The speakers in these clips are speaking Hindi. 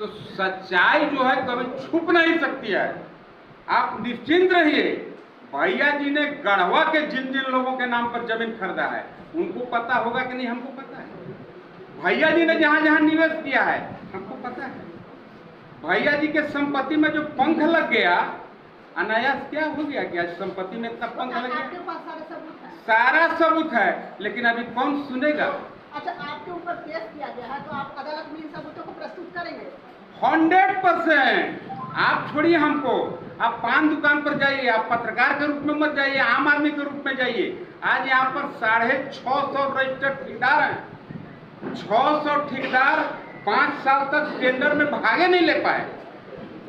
तो सच्चाई जो है कभी छुप नहीं सकती है। आप निश्चिंत रहिए। भैया जी ने गढ़वा के जिन जिन लोगों के नाम पर जमीन खरीदा है उनको पता होगा कि नहीं, हमको पता है। भैया जी ने जहां जहां निवेश किया है हमको पता है। भैया जी के संपत्ति में जो पंख लग गया, अनायास क्या हो गया कि आज संपत्ति में इतना पंख लग गया, सारा सबूत है, लेकिन अभी कौन सुनेगा। अच्छा, आपके ऊपर केस किया गया है तो आप अदालत में इन सबूतों को प्रस्तुत करेंगे? 100%। आप छोड़िए हमको, आप पान दुकान पर जाइए, आप पत्रकार के रूप में मत जाइए, आम आदमी के रूप में जाइए। आज यहाँ पर 650 रजिस्टर्ड ठेकेदार हैं। 600 ठेकेदार 5 साल तक टेंडर में भागे नहीं ले पाए।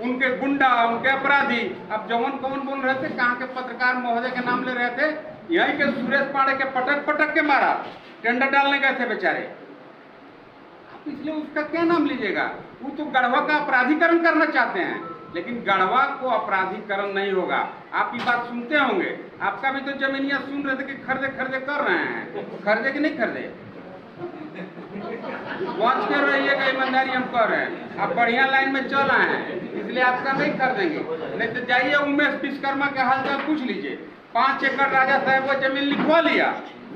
उनके गुंडा, उनके अपराधी। अब जवन कौन बोल रहे थे, कहाँ के पत्रकार महोदय के नाम ले रहे थे, यहीं के सुरेश पांडे के पटक पटक के मारा, टेंडर डालने गए थे बेचारे। इसलिए उसका क्या नाम लीजिएगा। वो तो गढ़वा का अपराधीकरण करना चाहते हैं, लेकिन गढ़वा को अपराधीकरण नहीं होगा। आप ये बात सुनते होंगे, आपका भी तो जमीनिया सुन रहे थे कि खरीदे खरीदे कर रहे हैं, खरीदे कि नहीं खरीदे। बच के रहिएगा, ईमानदारी हम कर रहे हैं। आप बढ़िया लाइन में चल आए हैं, इसलिए आपका नहीं कर देंगे। नहीं तो जाइए उमेश विश्वकर्मा के हालचाल पूछ लीजिए। 5 एकड़ राजा साहब को जमीन लिखवा लिया।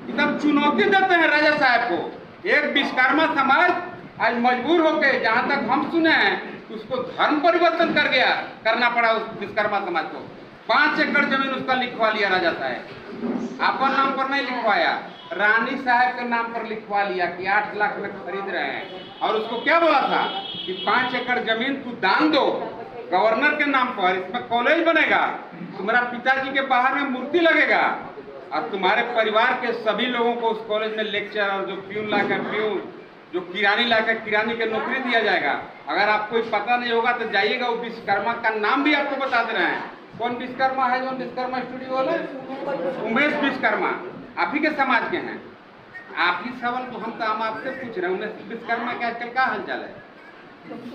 एकदम चुनौती देते हैं राजा साहब को। एक विश्वकर्मा समाज आज मजबूर होकर, जहां तक हम सुने हैं, उसको धर्म परिवर्तन करना पड़ा उस विश्वकर्मा समाज को। 5 एकड़ जमीन उसका लिखवा लिया राजा साहब। अपन नाम पर नहीं लिखवाया, रानी साहब के नाम पर लिखवा लिया कि 8 लाख में खरीद रहे हैं। और उसको क्या बोला था कि 5 एकड़ जमीन तू दान दो गवर्नर के नाम पर, इसमें कॉलेज बनेगा, तुम्हारा पिताजी के बाहर में मूर्ति लगेगा, और तुम्हारे परिवार के सभी लोगों को उस कॉलेज में लेक्चर, और जो प्यून लाकर प्यून, जो किरानी लाकर किरानी के नौकरी दिया जाएगा। अगर आपको पता नहीं होगा तो जाइएगा, वो विश्वकर्मा का नाम भी आपको बता दे रहे हैं। कौन विश्वकर्मा है जो विश्वकर्मा स्टूडियो वाले? उमेश विश्वकर्मा, आप ही के समाज के हैं। आप ही सवाल हम तो हम आपसे पूछ रहे हैं, उमेश विश्वकर्मा के आजकल क्या हालचाल है?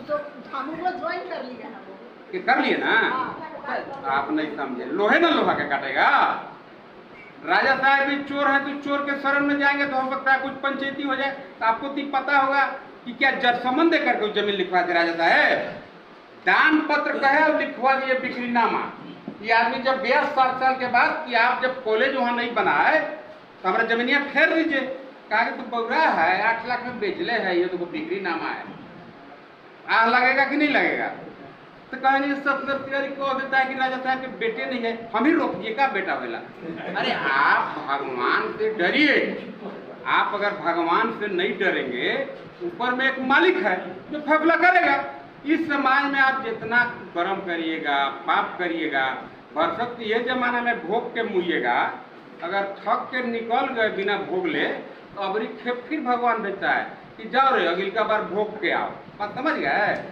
तो हम ज्वाइन कर लिए हैं कि कर लिए ना। आप नहीं समझे, लोहे ना लोहा के काटेगा। राजा साहब भी चोर है तो चोर के शरण में जाएंगे तो हो सकता है कुछ पंचायती हो जाए। तो आपको तो पता होगा कि क्या जजमन देकर के जमीन लिखवा दे राजा साहब। दान पत्र कहे और लिखवा दिए बिक्रीनामा। ये आदमी जब गया 7 साल के बाद कि आप जब कॉलेज वहां नहीं बना है तो हमारा जमीनिया फेर लीजिए। कहा कि तो बौरा है, 8 लाख में बेच ले है, ये तो बिक्रीनामा है। आह लगेगा कि नहीं लगेगा? तो कहेंगे सत्तर तिवारी को देता है कि राजा साहब के बेटे नहीं है, हम ही रोकिए का बेटा होला। अरे आप भगवान से डरिए। आप अगर भगवान से नहीं डरेंगे, ऊपर में एक मालिक है जो फैसला करेगा। इस समाज में आप जितना कर्म करिएगा, पाप करिएगा, भरसक ये जमाना में भोग के मुइएगा। अगर थक के निकल गए बिना भोग ले तो अबरी फिर भगवान देता है कि जाओ रे अगली का बार भोग के आओ। बात समझ गए?